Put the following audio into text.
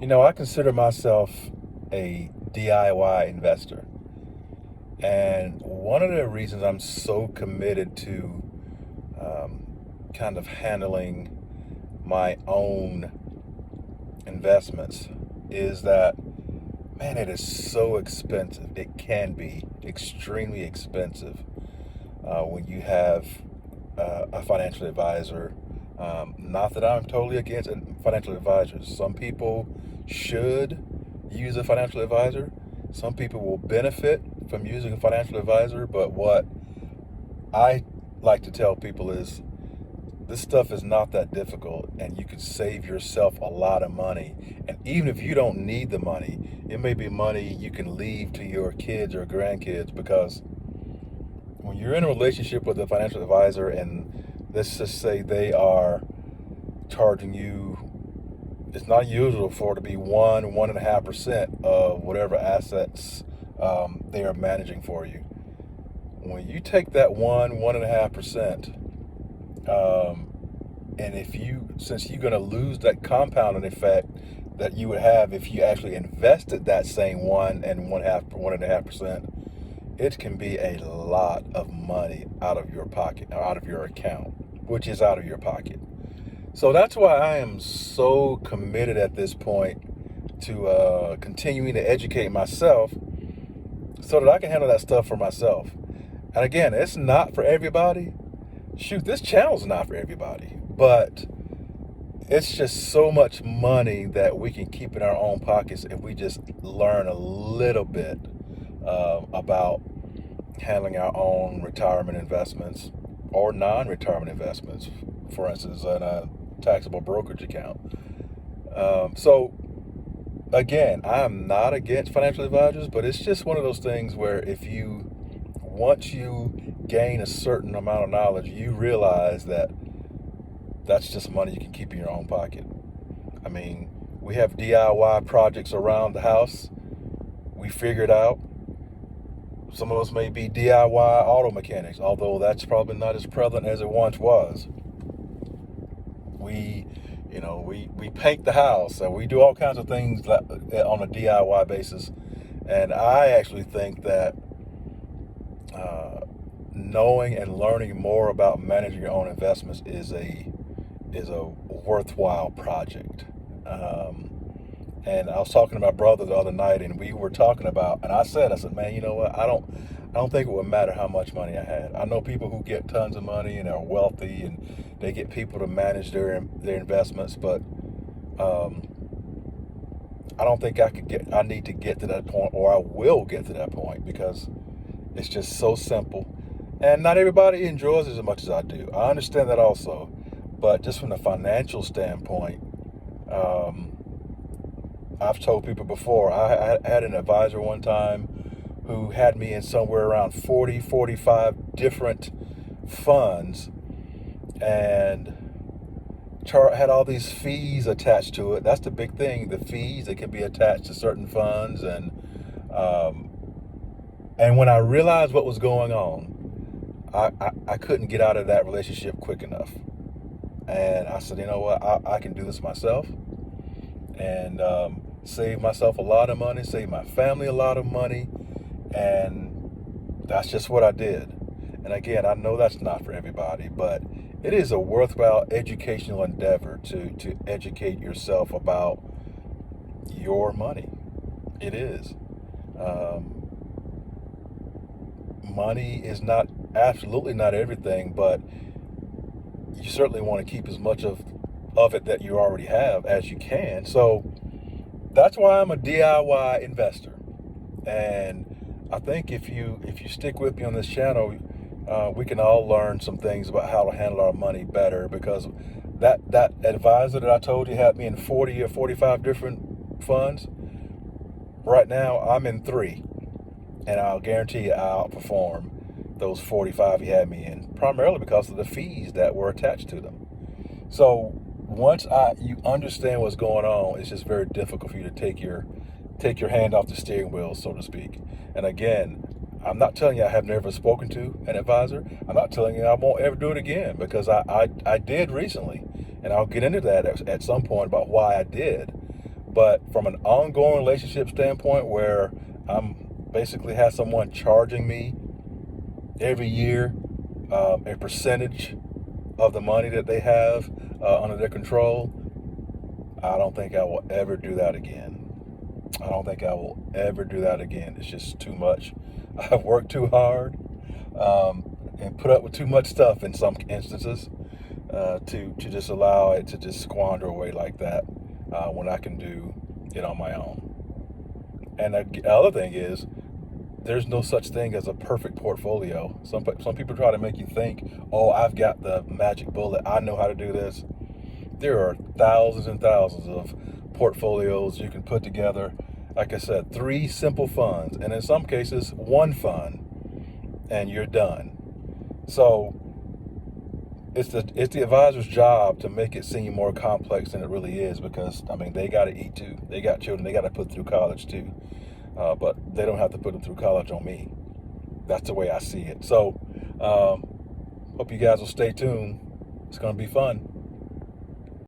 I consider myself a DIY investor. And one of the reasons I'm so committed to um, kind of handling my own investments is that, man, it is so expensive. It can be extremely expensive when you have a financial advisor. Not that I'm totally against financial advisors. Some people should use a financial advisor. Some people will benefit from using a financial advisor. But what I like to tell people is this stuff is not that difficult, and you can save yourself a lot of money. And even if you don't need the money, it may be money you can leave to your kids or grandkids, because when you're in a relationship with a financial advisor and let's just say they are charging you, it's not usual for it to be 1.5% of whatever assets they are managing for you. When you take that 1.5%, and if you, since you're going to lose that compounding effect that you would have if you actually invested that same 1.5%, it can be a lot of money out of your pocket, or out of your account, which is out of your pocket. So that's why I am so committed at this point to continuing to educate myself so that I can handle that stuff for myself. And again, it's not for everybody. Shoot, this channel's not for everybody, but it's just so much money that we can keep in our own pockets if we just learn a little bit about handling our own retirement investments or non-retirement investments, for instance, in a taxable brokerage account. So again, I'm not against financial advisors, but it's just one of those things where once you gain a certain amount of knowledge, you realize that that's just money you can keep in your own pocket. I mean, we have DIY projects around the house. We figured out some of us may be DIY auto mechanics, although that's probably not as prevalent as it once was. We, we paint the house and we do all kinds of things on a DIY basis. And I actually think that knowing and learning more about managing your own investments is a worthwhile project. And I was talking to my brother the other night, and we were talking about, and I said, man, you know what? I don't think it would matter how much money I had. I know people who get tons of money and are wealthy, and they get people to manage their investments, but um, I don't think I need to get to that point, or I will get to that point, because it's just so simple. And not everybody enjoys it as much as I do. I understand that also. But just from the financial standpoint, um, I've told people before, I had an advisor one time who had me in somewhere around 40, 45 different funds, and had all these fees attached to it. That's the big thing, the fees that can be attached to certain funds. Um, and when I realized what was going on, I couldn't get out of that relationship quick enough. And I said, you know what, I can do this myself, and save myself a lot of money, save my family a lot of money. And that's just what I did. And again, I know that's not for everybody, but it is a worthwhile educational endeavor to educate yourself about your money. It is. Um, Money is not, absolutely not everything, but you certainly want to keep as much of it that you already have as you can. So that's why I'm a DIY investor. And I think if you stick with me on this channel, we can all learn some things about how to handle our money better, because that advisor that I told you had me in 40 or 45 different funds. Right now, I'm in three, and I'll guarantee you I'll outperform those 45 he had me in, primarily because of the fees that were attached to them. So once you understand what's going on, it's just very difficult for you to take your hand off the steering wheel, so to speak. And again, I'm not telling you I have never spoken to an advisor. I'm not telling you I won't ever do it again, because I did recently, and I'll get into that at some point about why I did. But from an ongoing relationship standpoint, where I'm basically have someone charging me every year a percentage of the money that they have under their control, I don't think I will ever do that again. I don't think I will ever do that again. It's just too much. I've worked too hard and put up with too much stuff in some instances to just allow it to just squander away like that when I can do it on my own. And the other thing is, there's no such thing as a perfect portfolio. Some people try to make you think, oh, I've got the magic bullet. I know how to do this. There are thousands and thousands of portfolios you can put together. Like I said, 3 simple funds, and in some cases, 1 fund, and you're done. So it's the advisor's job to make it seem more complex than it really is, because I mean, they got to eat too. They got children. They got to put through college too. But they don't have to put them through college on me. That's the way I see it. So hope you guys will stay tuned. It's going to be fun.